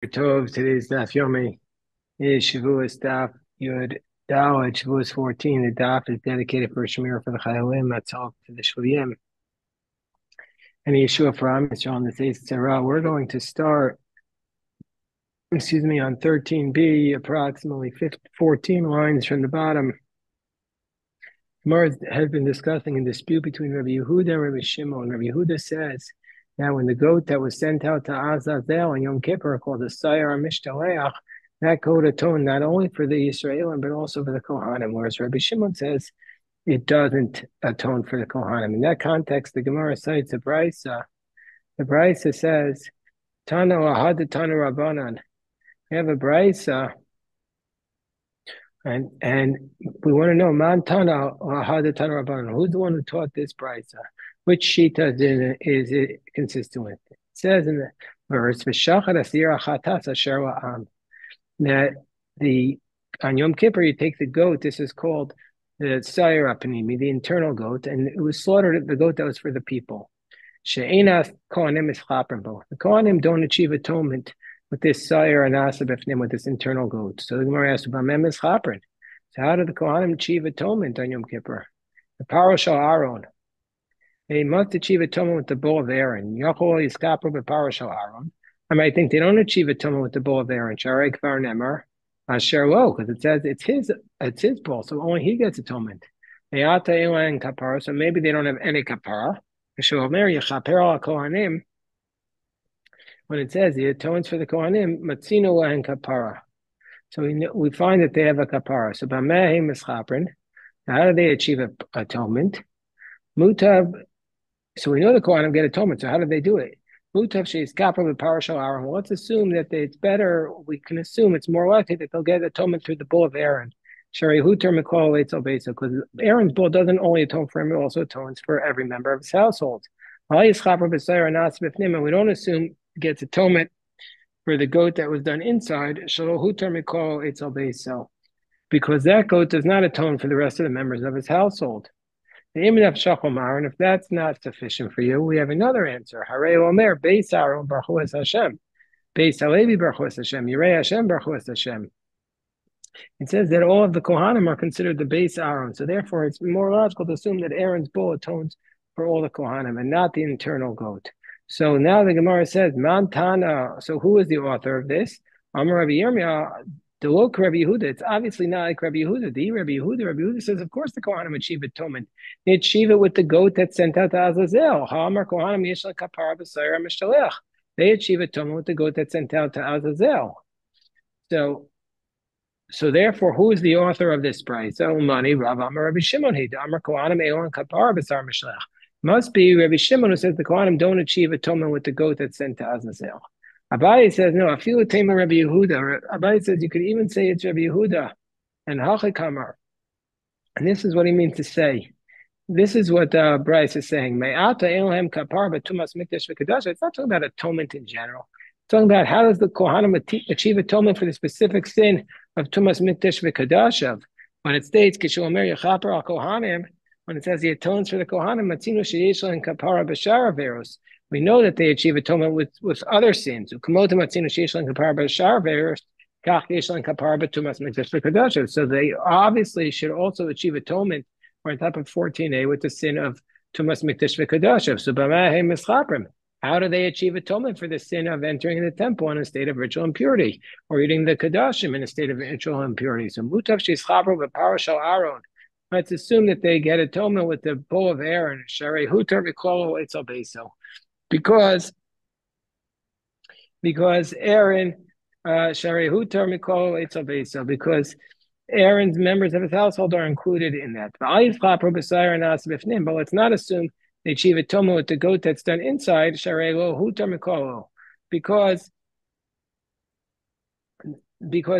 Tov. Today's Daf Yomi is Shevuos Daf Yud Daled Shevuos 14. The Daf is dedicated for Shemir for the Chayalim, Matzal for the Shvuyim, and Yeshua for Am Yisrael on the Seis Tzara. We're going to start, on 13b, approximately 14 lines from the bottom. Gemara has been discussing a dispute between Rabbi Yehuda and Rabbi Shimon. Rabbi Yehuda says that when the goat that was sent out to Azazel on Yom Kippur, called the Sayar Mishtaleach, that goat atoned not only for the Yisraelim but also for the Kohanim, whereas Rabbi Shimon says it doesn't atone for the Kohanim. In that context, the Gemara cites a brisa. The brisa says, Tana Ahad Tana Rabbanan. We have a brisa, and we want to know Man Tana Ahad Tana Rabbanan. Who's the one who taught this brisa? Which shita is it consistent with? It says in the verse, that on Yom Kippur you take the goat. This is called the Sayar Panimi, the internal goat, and it was slaughtered, the goat that was for the people. She'enas Kohanim is chaperbo. The Kohanim don't achieve atonement with this Sayar and Asabefnim, with this internal goat. So the Gemara asks, Bamem is chaperin. So how do the Kohanim achieve atonement on Yom Kippur? The Paroshal Aaron. They must achieve atonement with the bull of Aaron. Yachol Yiskaper b'Parashal Aaron. I might think they don't achieve atonement with the bull of Aaron. Sharei Kvar Nemer, Asher Lo, because it says it's his bull, so only he gets atonement. Me'ata Elan Kapara, so maybe they don't have any kapara. Shomer Yechaper al Kohanim. When it says he atones for the Kohanim, Matzino Lahen Kapara. So we find that they have a kapara. So B'Mehim Mischaprin. How do they achieve atonement? Mutav. So we know the Kohanim get atonement. So how do they do it? Mutav she's kapra with Parashal Aaron. Well, let's assume that it's better. We can assume it's more likely that they'll get atonement through the bull of Aaron. Shari Huter Mikol Eitzel Beisa, because Aaron's bull doesn't only atone for him; it also atones for every member of his household. And we don't assume it gets atonement for the goat that was done inside. Shalo Huter Mikol Eitzel Beisa, because that goat does not atone for the rest of the members of his household. And if that's not sufficient for you, we have another answer. Harei Omer, Beis Aaron Baruch es Hashem. Beis Halevi Baruch es Hashem. Yirei Hashem Baruch es Hashem. It says that all of the Kohanim are considered the Beis Aaron. So therefore, it's more logical to assume that Aaron's bull atones for all the Kohanim and not the internal goat. So now the Gemara says, Mantana. So who is the author of this? Amar Rabbi Yirmiyah. The look Rabbi Yehuda, it's obviously not like Rabbi Yehuda. Rabbi Yehuda says, of course the Kohanim achieve atonement. They achieve it with the goat that's sent out to Azazel. They achieve atonement with the goat that's sent out to Azazel. So therefore, who is the author of this price? Rabbi Shimon. Must be Rabbi Shimon, who says the Kohanim don't achieve atonement with the goat that's sent to Azazel. Abaye says, no, I feel it Tema Rabbi Yehuda. Abaye says, you could even say it's Rabbi Yehuda and Hachikamar. And this is what he means to say. This is what Bryce is saying. Me'ata Elohim kapar b'tumas mikdash v'kadash. It's not talking about atonement in general. It's talking about how does the Kohanim achieve atonement for the specific sin of tumas mikdash v'kadash. When it states, Kishu Omer Yechaper al Kohanim, when it says he atones for the Kohanim, Matzino sheyesh lehem kapara b'shar averos. We know that they achieve atonement with other sins. So they obviously should also achieve atonement, or on top of 14a, with the sin of Tumas Mikdash V'Kadashav. So how do they achieve atonement for the sin of entering the temple in a state of ritual impurity, or eating the Kadashim in a state of ritual impurity? So Mutav Shishchabro V'Parashal Aaron. Let's assume that they get atonement with the bull of Aaron. Sharei Hutar V'Kolo Eitzel Beiso. Because Aaron because Aaron's members of his household are included in that. But let's not assume they achieve atonement with the goat that's done inside, because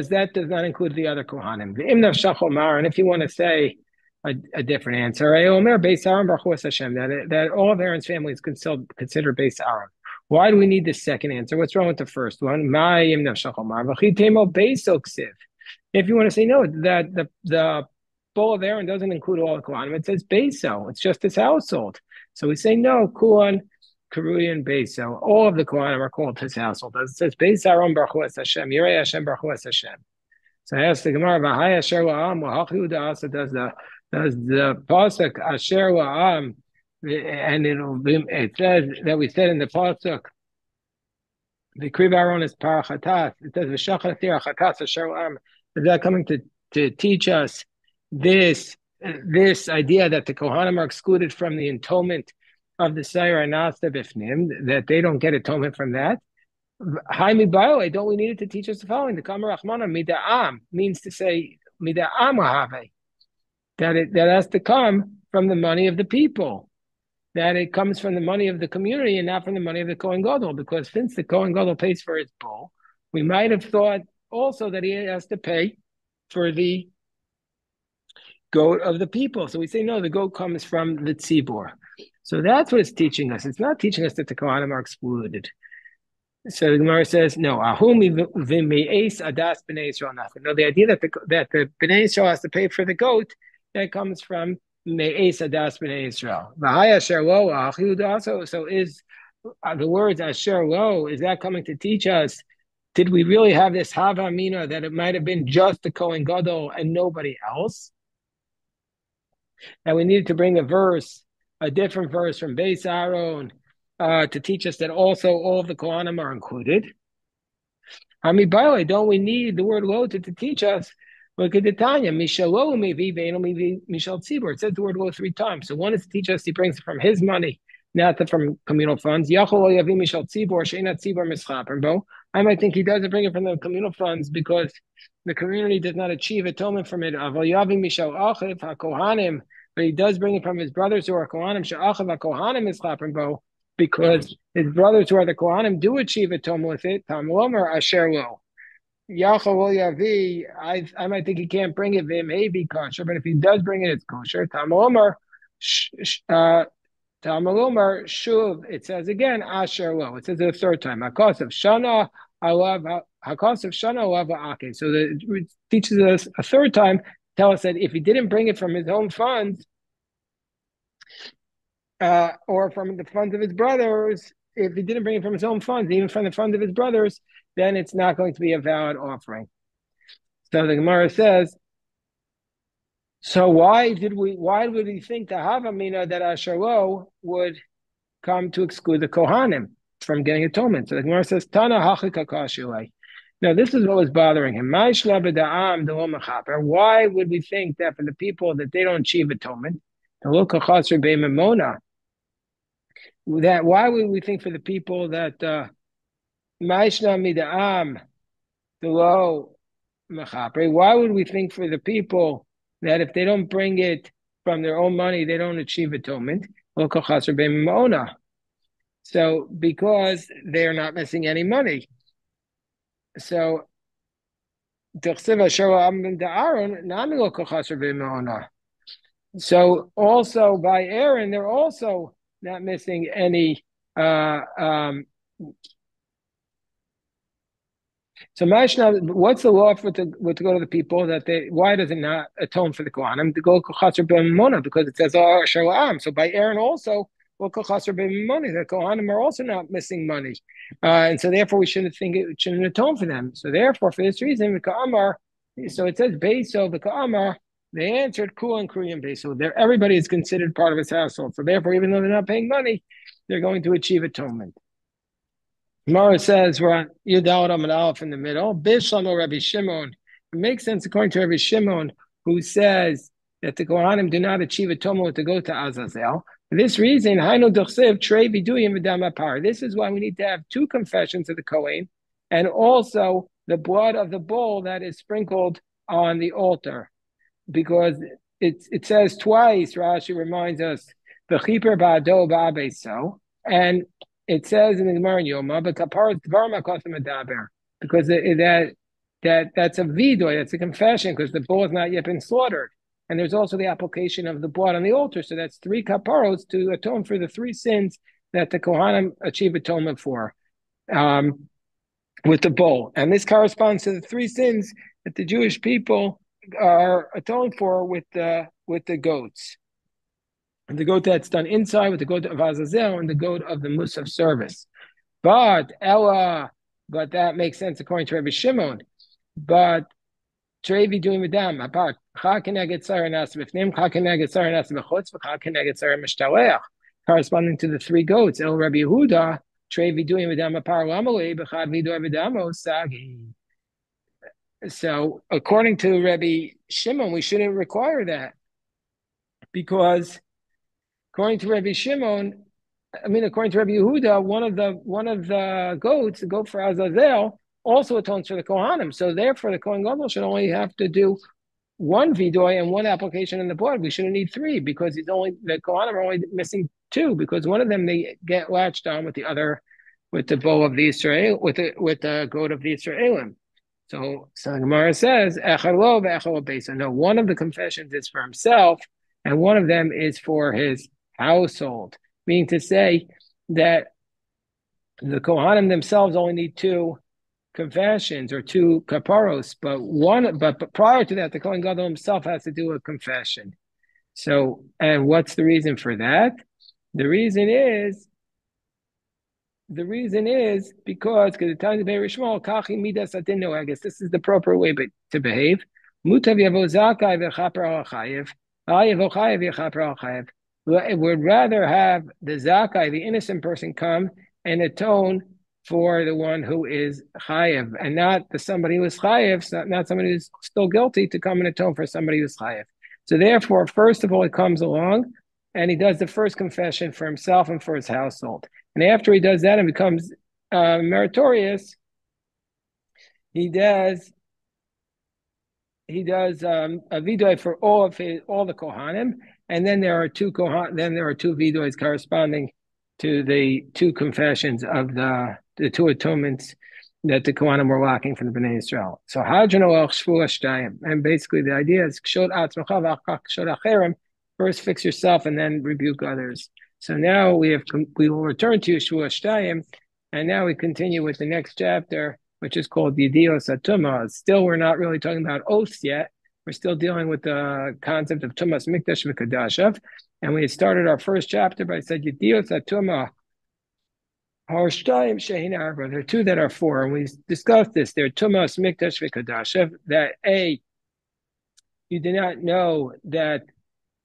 that does not include the other Kohanim. And if you want to say a different answer, that all of Aaron's family is considered Beis Aaron. Why do we need this second answer? What's wrong with the first one? If you want to say no, that the bull of Aaron doesn't include all the Kohanim, it says Beiso. It's just his household. So we say no, Kuhan Karuyan Beso. All of the Kohanim are called his household. As it says, Beis Aaron Baruch es Hashem, Yirei Hashem Baruch es Hashem. So I asked the Gemara, V'hai Asher La'am, W'hachiuda also does the pasuk Asher La'am, and it says that we said in the pasuk, the Kriv Aaron is Parachatas. It says V'shachat Chatas Asher La'am. Is that coming to teach us this idea that the Kohanim are excluded from the atonement of the Sayer Anasta Bifnim, that they don't get atonement from that? Hi mibayo, don't we need it to teach us the following? The Kamar Rahmana mida'am means to say mida'am wahave, that it has to come from the money of the people, that it comes from the money of the community and not from the money of the Kohen Gadol, because since the Kohen Gadol pays for his bull, we might have thought also that he has to pay for the goat of the people. So we say, no, the goat comes from the tzibor. So that's what it's teaching us. It's not teaching us that the Kohanim are excluded. So the Gemara says, no, ahumi v'me'es adas b'nei Yisrael nothing. No, the idea that the b'nei Yisrael has to pay for the goat, that comes from me'es adas b'nei Yisrael. V'hai asher lo achiyud also. So is the words asher lo, is that coming to teach us? Did we really have this hava mina that it might have been just the Kohen Gadol and nobody else? And we needed to bring a different verse from Beis Aaron to teach us that also all of the Kohanim are included. Don't we need the word lo to teach us? Look at the Tanya. It says the word lo 3 times. So one is to teach us he brings it from his money, not from communal funds. I might think he doesn't bring it from the communal funds because the community does not achieve atonement from it. But he does bring it from his brothers who are Kohanim, because his brothers who are the Kohanim do achieve atonement with it. Tamlomer asher lo. I might think he can't bring it, it may be kosher, but if he does bring it, it's kosher. Tamlomer shuv, it says again, asher lo. It says it a 3rd time. Hakos of shana alav ake. So it teaches us a 3rd time, tell us that if he didn't bring it from his own funds, or from the funds of his brothers, if he didn't bring it from his own funds, even from the funds of his brothers, then it's not going to be a valid offering. So the Gemara says, so why would we think the Havamina that Asher Lo would come to exclude the Kohanim from getting atonement? So the Gemara says, Tana hachika kashilei. Now, this is what was bothering him. Why would we think that for the people that they don't achieve atonement, that why would we think for the people that why would we think for the people that if they don't bring it from their own money, they don't achieve atonement? So because they're not missing any money. So so also by Aaron, they're also not missing any. So what's the law for to go to the people that why does it not atone for the Kohanim to go kachasr b'mona, because it says shalom. So by Aaron also the Kohanim are also not missing money, and so therefore we shouldn't atone for them. So therefore, for this reason, the Ka'amar. So it says Beiso the Ka'amar. They answered Kula and Kriyam Beiso. Everybody is considered part of his household. So therefore, even though they're not paying money, they're going to achieve atonement. Mara says we're on Yudal Amad Aleph in the middle. Bishlamo Rabbi Shimon. It makes sense according to Rabbi Shimon, who says that the Kohanim do not achieve atonement to go to Azazel. For this reason, Hainu Duchsev Trei Viduyim V'Dam Apar. This is why we need to have 2 confessions of the Kohen, and also the blood of the bull that is sprinkled on the altar, because it says twice. Rashi reminds us V'Chiper Ba'ado Ba'abeso, and it says in the Gemara in Yoma, but kapar dvar makosim adaber, because that's a vidoy, that's a confession, because the bull has not yet been slaughtered, and there's also the application of the blood on the altar. So that's 3 kaparos to atone for the 3 sins that the Kohanim achieve atonement for, with the bull, and this corresponds to the 3 sins that the Jewish people are atoned for with the goats. and the goat that's done inside with the goat of Azazel and the goat of the Musaf service. But Ella, but that makes sense according to Rabbi Shimon. But Trevi doing with them apart. Corresponding to the three goats. El Rabbi Yehuda, Trevi doing with them apart. So according to Rabbi Shimon, we shouldn't require that because according to Rabbi Shimon, according to Rabbi Yehuda, one of the goats, the goat for Azazel, also atones for the Kohanim. So therefore, the Kohen Gadol should only have to do one vidoy and one application in the blood. We shouldn't need three because the Kohanim are only missing two because one of them they get latched on with the other, with the bow of the Israel, with the goat of the Israelim. So the Gemara says, Echalo ve'echalo beisa. No, one of the confessions is for himself, and one of them is for his household. Meaning to say that the Kohanim themselves only need two confessions or two kaparos, but prior to that, the Kohen Gadol himself has to do a confession. So, and what's the reason for that? The reason is because the time to be Rishmal, kachi midas adinu. I guess this is the proper way to behave. Mutav yavo zakai v'chaper al chayev. Yavo chayev v'chaper al chayev. Would rather have the zakai, the innocent person, come and atone for the one who is chayev, and not somebody who is chayev, not somebody who's still guilty, to come and atone for somebody who's chayev. So therefore, first of all, he comes along and he does the first confession for himself and for his household. And after he does that and becomes meritorious, he does a vidoy for all the kohanim, and then there are two vidoys corresponding to the two confessions of the two atonements that the kohanim were lacking from the Bnei Israel. So Hadron Shevuos Shtayim, and basically the idea is kshod atzmacha v'achak kshod acherim. First fix yourself and then rebuke others. So now we will return to Shevuos Shtayim, and now we continue with the next chapter, which is called Yedios HaTumah. Still, we're not really talking about oaths yet. We're still dealing with the concept of Tumas Mikdash V'Kadashav. And we had started our first chapter by saying Yedios HaTumah Har Shtayim Shehin Arba. There are two that are four, and we discussed this. They're Tumas Mikdash V'Kadashav. That you did not know that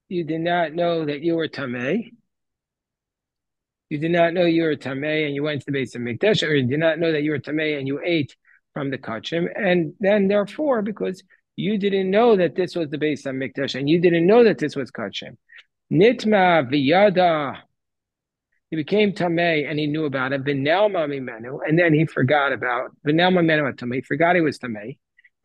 you were Tameh. You did not know you were Tameh and you went to the base of Mikdash, or you did not know that you were Tameh and you ate from the Kachim. And then therefore, because you didn't know that this was the base of Mikdash and you didn't know that this was Kachim. Nitma v'yada, he became Tameh and he knew about it. V'nelma mimenu, and then he forgot about V'nelma mimenu Tameh. He forgot he was Tameh.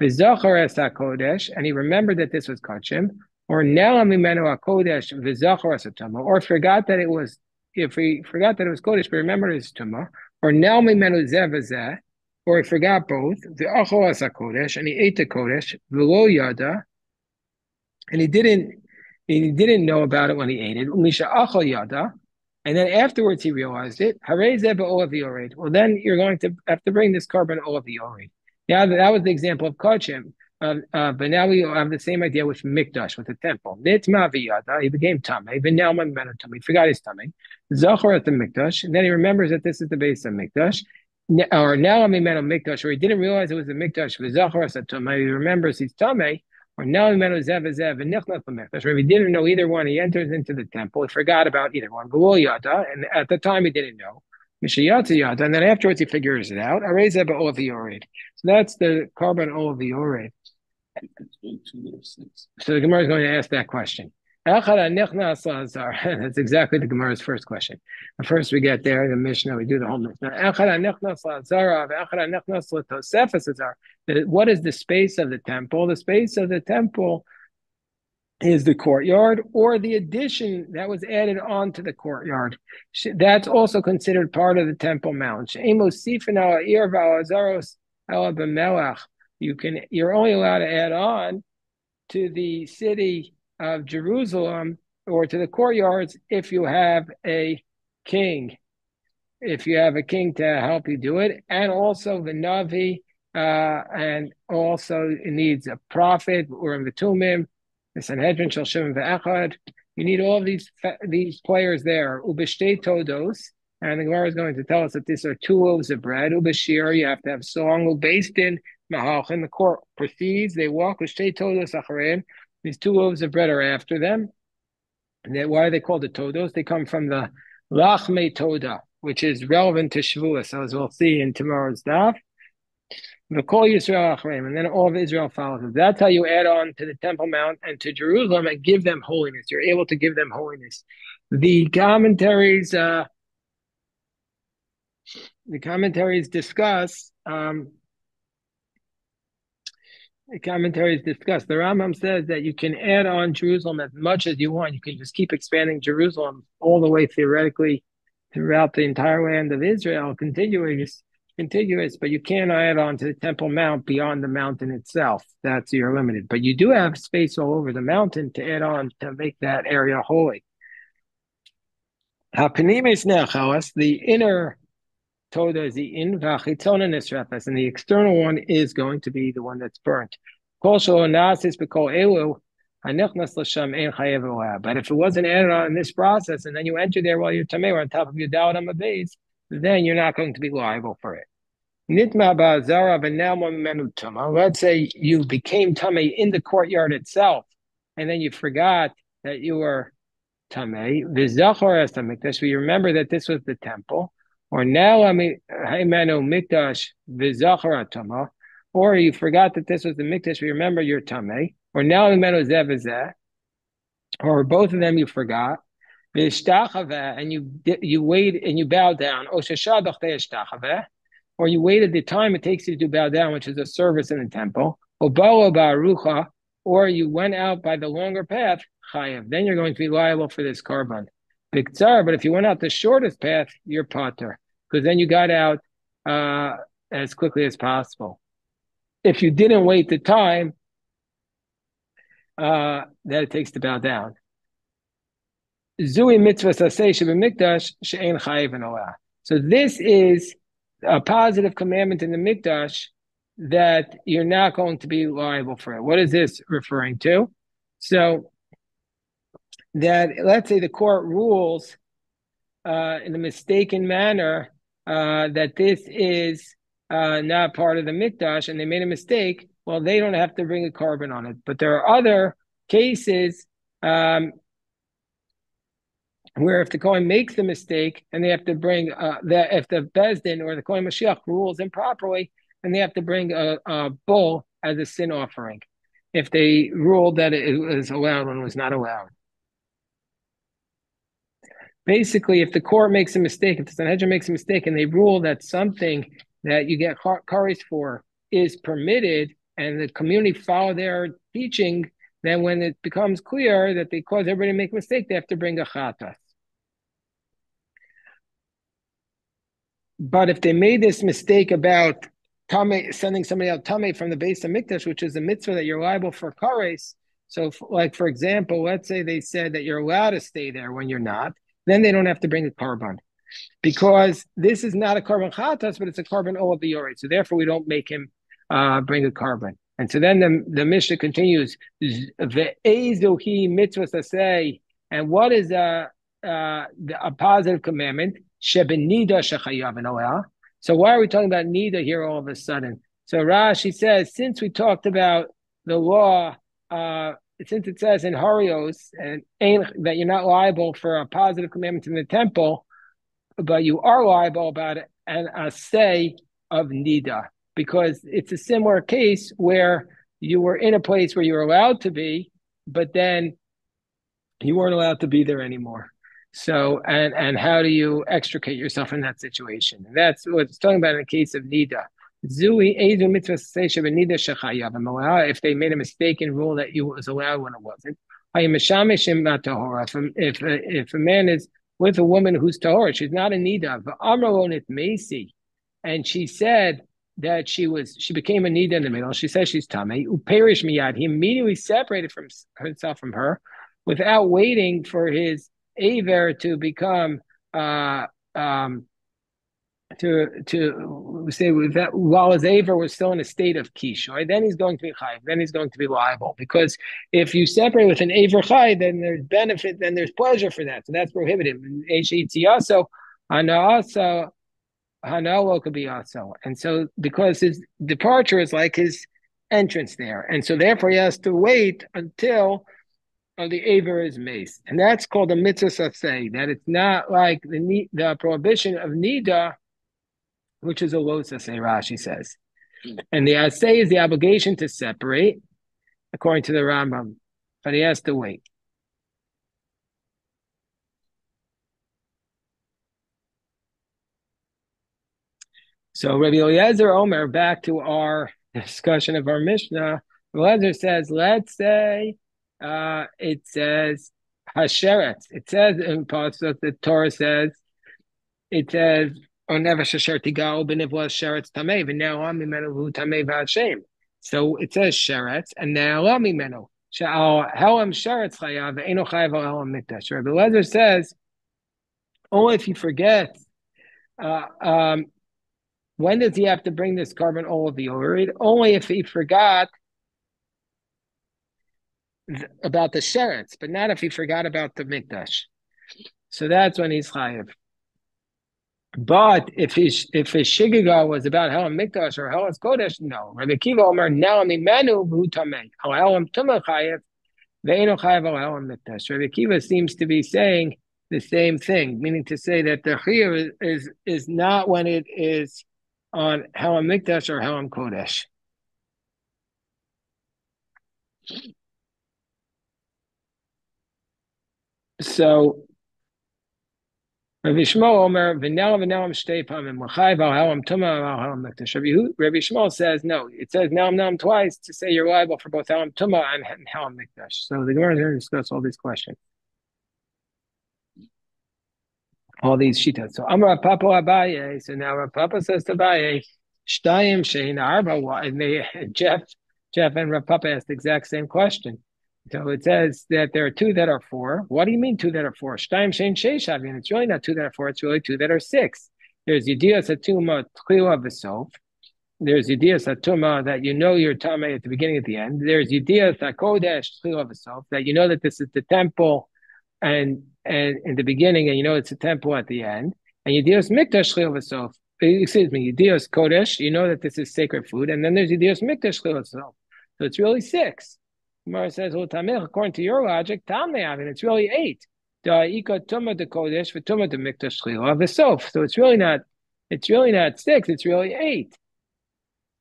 V'zachar es HaKodesh, and he remembered that this was Kachim. Or Nela mimenu HaKodesh v'zachar es HaTamah, or forgot that it was. If he forgot that it was Kodesh, but remembered his Tumah, or Nel mimenu zeh v'zeh, or he forgot both, the Achol as Kodesh, and he ate the Kodesh, v'lo yada, and he didn't know about it when he ate it, umisha Achol yada, and then afterwards he realized it, harei zeh ba'olav yored. Well, then you're going to have to bring this carbon olav yored. Now that was the example of Kachim. But now we have the same idea with Mikdash, with the temple. Nitma v'yada, he became Tameh, v'nelma mimenu Tameh, he forgot his Tameh. Zachar at the Mikdash, and then he remembers that this is the base of Mikdash. Or now mimenu Mikdash, or he didn't realize it was the Mikdash, v'zachar at Tameh, he remembers he's Tameh. Or now mimenu zev v'zev, v'nichnat l'Mikdash, or if he didn't know either one, he enters into the temple, he forgot about either one. V'lo yada, and at the time he didn't know. Mishayata yada, and then afterwards he figures it out. Harei zeh ba'olav yored. So that's the carbon olav yored. So the Gemara is going to ask that question. That's exactly the Gemara's first question. But first we get there, the Mishnah, we do the whole Mishnah. What is the space of the temple? The space of the temple is the courtyard or the addition that was added on to the courtyard. That's also considered part of the Temple Mount. You're only allowed to add on to the city of Jerusalem or to the courtyards if you have a king. If you have a king to help you do it, and also the Navi, and also it needs a prophet or a Tumim, the Sanhedrin shall Shimon ve'echad. You need all of these players there. Ubishtei todos, and the Gemara is going to tell us that these are 2 loaves of bread. Ubashir, you have to have song. Ubastin mahalchin, the court proceeds. They walk. Ubishtei todos achareim. These 2 loaves of bread are after them. And why are they called the todos? They come from the lachme toda, which is relevant to Shevuos, as we'll see in tomorrow's daf. The Kol Yisrael Achreim, and then all of Israel follows it. That's how you add on to the Temple Mount and to Jerusalem and give them holiness. You're able to give them holiness. The commentaries discuss. The Rambam says that you can add on Jerusalem as much as you want. You can just keep expanding Jerusalem all the way theoretically throughout the entire land of Israel, contiguous, but you can't add on to the Temple Mount beyond the mountain itself. That's you're limited. But you do have space all over the mountain to add on to make that area holy. The inner Toda is the in v'achitzona nisrefes, and the external one is going to be the one that's burnt. But if it wasn't added on in this process, and then you enter there while you're tamei or on top of your dawat on the base, then you're not going to be liable for it. Let's say you became tamei in the courtyard itself, and then you forgot that you were tamei. We remember that this was the temple. Or now mikdash v'zachar tama, or you forgot that this was the mikdash. Remember your tamei. Or now zeh, or both of them you forgot. And you wait and you bow down. Or you waited the time it takes you to bow down, which is a service in the temple. Or you went out by the longer path. Chayav. Then you're going to be liable for this carbon. Biktsar, but if you went out the shortest path, you're pater, because then you got out as quickly as possible. If you didn't wait the time that it takes to bow down. Zui mitzvah saseh shebemikdash she'en chayiv v'noah. So this is a positive commandment in the mikdash that you're not going to be liable for it. What is this referring to? So that let's say the court rules in a mistaken manner that this is not part of the mikdash, and they made a mistake. Well, they don't have to bring a carbon on it. But there are other cases where if the Kohen makes the mistake and they have to bring if the Bezdin or the Kohen Mashiach rules improperly, then they have to bring a bull as a sin offering if they ruled that it was allowed when it was not allowed. Basically, if the court makes a mistake, if the Sanhedrin makes a mistake and they rule that something that you get kares for is permitted and the community follow their teaching, then when it becomes clear that they cause everybody to make a mistake, they have to bring a chatas. But if they made this mistake about tamei, sending somebody out tamei from the base of mikdash, which is a mitzvah that you're liable for kares, so like for example, let's say they said that you're allowed to stay there when you're not, then they don't have to bring a carbon, because this is not a carbon chatas, but it's a carbon all of the yored. So therefore, we don't make him bring a carbon. And so then the Mishnah continues, ve'ezuhi mitzvah saseh, and what is a positive commandment? Shebenida shechayav v'noah. So why are we talking about nida here all of a sudden? So Rashi says, since we talked about the law, since it says in Harios and that you're not liable for a positive commandment in the temple, but you are liable about it and a say of nida, because it's a similar case where you were in a place where you were allowed to be, but then you weren't allowed to be there anymore. So, and how do you extricate yourself in that situation? And that's what it's talking about in the case of nida. If they made a mistake and rule that you was allowed when it wasn't. If a man is with a woman who's tahor, she's not a nida, and she said that she became a nida in the middle. She says she's tamei. Uperish miyad. He immediately separated from himself from her without waiting for his aver to become to say that while his aver was still in a state of kishoy, then he's going to be chayiv, then he's going to be liable. Because if you separate with an aver chay, then there's benefit, then there's pleasure for that. So that's prohibited. Also, hanalo could be also. And so because his departure is like his entrance there. And so therefore he has to wait until the aver is mace. And that's called a mitzvah saseh, that it's not like the prohibition of nida, which is a lo saseh, Rashi says. And the aseh is the obligation to separate, according to the Rambam, but he has to wait. So Rabbi Eliezer Omer, back to our discussion of our Mishnah, Eliezer says, let's say it says Hasheret. It says in Pasuk, the Torah says, it says, Onev Hasher Tigao Benivla Sheretz Tamei, V'Ne'elam Mimenu V'Hu Tamei V'Hashem. So it says Sheretz, and Ne'elam Mimenu. She'al Helam Sheretz Chayav, Ve'eno Chayav Al Helam Mikdash. Rabbi Eliezer says, only if you forget, when does he have to bring this carbon all of the Yored? Only if he forgot about the Sheretz, but not if he forgot about the Mikdash. So that's when he's chayiv. But if his shigiga was about Helam Mikdash or Helam Kodesh, no. Rabbi Kiva Omer now mimenu v'hu tamei. Al Helam Tumah chayiv ve'eno chayiv al Helam Mikdash. Rabbi Kiva seems to be saying the same thing, meaning to say that the chayiv is not when it is on Helam Mikdash or Helam Kodesh. So Rabbi Shmuel Omer v'nelam shtei pamim l'chayv al Helam Tumah al Helam Mikdash. Rabbi Shmuel says no. It says nelam twice to say you're liable for both Helam Tumah and Helam Mikdash. So the Gemara is going to discuss all these questions, all these shitas. So Amar Papa Abaye. So now Rav Papa says to Abaye, Shtayim shein arba. And Jeff and Rav Papa asked the exact same question. So it says that there are two that are four. What do you mean two that are four? Shtayim shein sheish havin. It's really not two that are four. It's really two that are six. There's Yedias Atuma Tchila V'Sof. There's Yedias Atuma that you know your Tameh at the beginning at the end. There's Yedias Hakodesh Tchila V'Sof that you know that this is the temple and in the beginning, and you know it's a temple at the end. And Yedias Mikdash Tchila V'Sof. Excuse me, Yedias Kodesh. You know that this is sacred food, and then there's Yedias Mikdash Tchila V'Sof. So it's really six. Gemara says, well, Tameh, according to your logic, Tameh, I mean, it's really eight. Da'ika Tumah de Kodesh v'Tumah de Mikdash Tchila V'Sof. So it's really not six. It's really eight.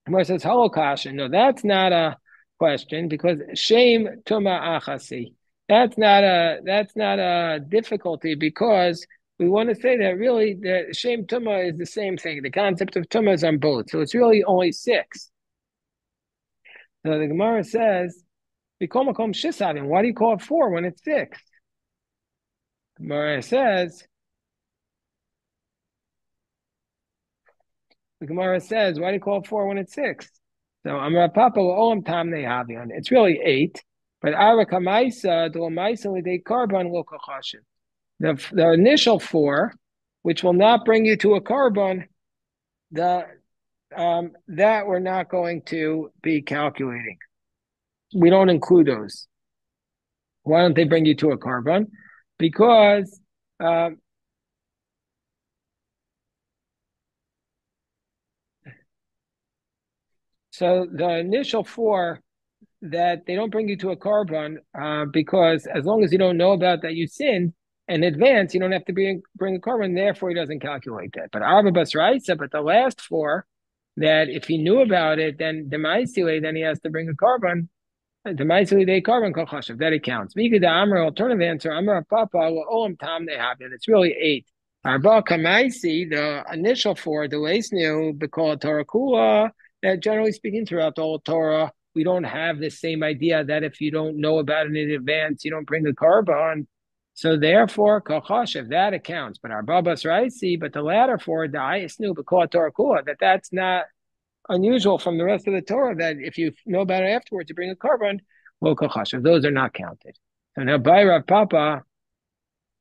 Gemara says, Halokasha. No, that's not a question because Shem Tumah Achasi. That's not a difficulty because we want to say that really the Shem Tumah is the same thing. The concept of Tumah is on both. So it's really only six. So the Gemara says, why do you call it four when it's six? The Gemara says, why do you call it four when it's six? So Amar Papa Olam Tam Nehavian. It's really eight, but Arakamaisa Dolomaisa Lidei Carbon will Kachashin. The initial four, which will not bring you to a carbon, that we're not going to be calculating. We don't include those. Why don't they bring you to a carbon? Because so the initial four that they don't bring you to a carbon because as long as you don't know about that you sinned in advance, you don't have to bring a carbon. Therefore, he doesn't calculate that. But Arba Basraisa, but the last four, that if he knew about it, then the Ma'isile, then he has to bring a carbon. The Ma'isile they carbon kochashav, that it counts. Mika the Amr alternative answer Amr Papa Olam Tam they have it. It's really eight. Arba Kamaisi, the initial four, the Leisnu, B'Kol Torah Kula, that generally speaking throughout the whole Torah, we don't have the same idea that if you don't know about it in advance, you don't bring a carbon. So therefore, kochashav, that accounts. But Arba Basraisi, but the latter four, the Leisnu, B'Kol Torah Kula, that's not unusual from the rest of the Torah, that if you know about it afterwards, you bring a carbon, well, kochashav, those are not counted. So now by Rav Papa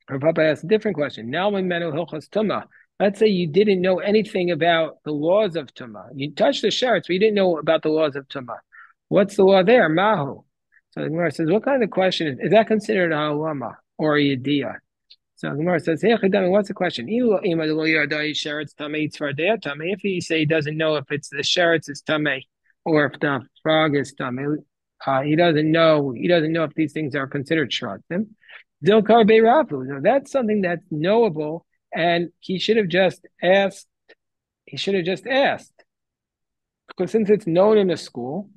asked a different question. Now when menu hilchas tumah, Let's say you didn't know anything about the laws of Tumah. You touched the sheretz, but you didn't know about the laws of Tumah. What's the law there? Mahu. So the Gemara says, what kind of question is that considered a halama or a yediyah? So the Gemara says, hey, Chidami, what's the question? If he say he doesn't know if it's the sheretz is tamei or if the frog is tamei, he doesn't know. He doesn't know if these things are considered shratim. Dilkar beirafu. So that's something that's knowable, and he should have just asked. He should have just asked because since it's known in the school,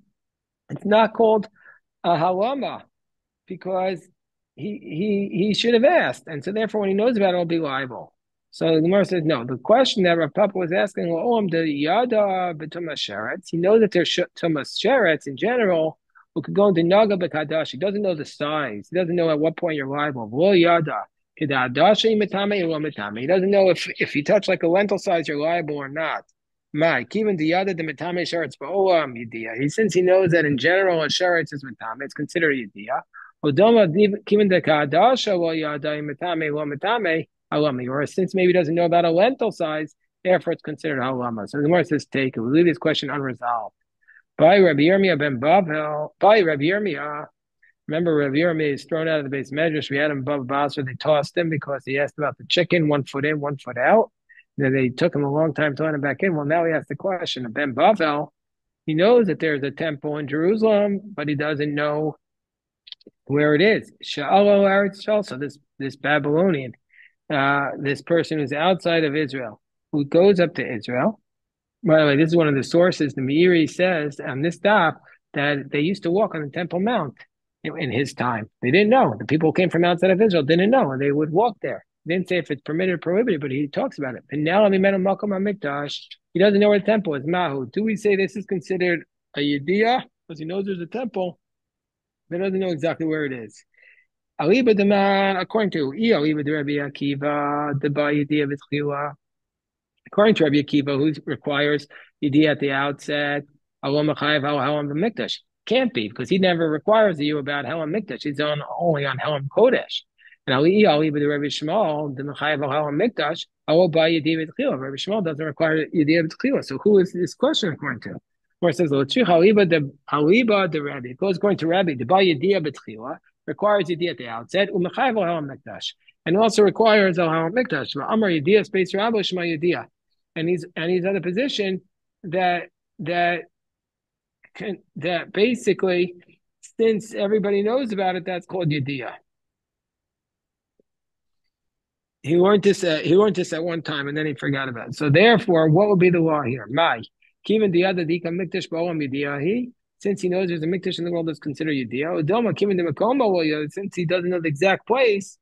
it's not called a halama because he should have asked, and so therefore, when he knows about it, he'll be liable. So the Gemara says no. The question that Rav Papa was asking, the yada b'tumas sheretz. He knows that there's tumas sheretz in general. Who could go into naga b'kadash? He doesn't know the size. He doesn't know at what point you're liable. Lo yada kedadash imitame or mitame. He doesn't know if you touch like a lentil size, you're liable or not. My even the yada the mitame sheretz ba'olam yediyah. Since he knows that in general a sheretz is mitame, it's considered yediyah. Odoma given the kadasha lo yada imitame lo mitame halami. Or since maybe he doesn't know about a lentil size, therefore it's considered halama. So the Gemara says take it. We leave this question unresolved. By Rabbi Yirmiyah ben Bavel, by Rabbi Yirmiyah. Remember, Rabbi Yirmiyah is thrown out of the base medrash. We had him above Basra. They tossed him because he asked about the chicken, 1 foot in, 1 foot out. Then they took him a long time to let him back in. Well, now he asks the question. Ben Bavel, he knows that there's a temple in Jerusalem, but he doesn't know where it is. Sha'alo Eretz Shal. So this Babylonian, this person who's outside of Israel, who goes up to Israel. By the way, this is one of the sources. The Meiri says on this stop that they used to walk on the Temple Mount in his time. They didn't know. The people who came from outside of Israel didn't know, and they would walk there. He didn't say if it's permitted or prohibited, but he talks about it. And now he met a Malcolm HaMikdash. He doesn't know where the temple is. Mahu. Do we say this is considered a Yediyah? Because he knows there's a temple, but he doesn't know exactly where it is. Aliba Dema, according to Aliba de Rabbi Akiva, the Yediyah V'Tchila. According to Rabbi Akiva, who requires Yediyah at the outset, Alom Achayev Helam Mikdash. Can't be, because he never requires you about Helam Mikdash. He's only on Helam Kodesh. And Ali but the Rabbi Shmuel, the Mechayev Helam Mikdash, Alo Ba Yediyah V'Tchila. Rabbi Shmuel doesn't require Yediyah V'Tchila. So who is this question according to? Where it says, Aliba the Rabbi. It goes according to Rabbi, the Ba Yediyah V'Tchila requires Yediyah at the outset, Umechayev Helam Mikdash. And also requires Helam Mikdash. Amar Yediyah, space Rabbi, Shema Yediyah. And he's at a position that basically, since everybody knows about it, that's called yediyah. He learned this at one time, and then he forgot about it. So therefore, what would be the law here? Mai kiven the other dika mikdash ba'olam yediyah. Since he knows there's a mikdash in the world that's considered yediyah. Udoma kiven the makom since he doesn't know the exact place.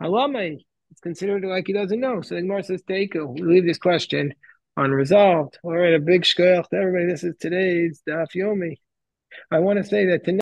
Halamei. It's considered like he doesn't know. So the Gemara says, "Teiku." We leave this question unresolved. All right, a big shkoyach to everybody. This is today's Daf Yomi. I want to say that tonight.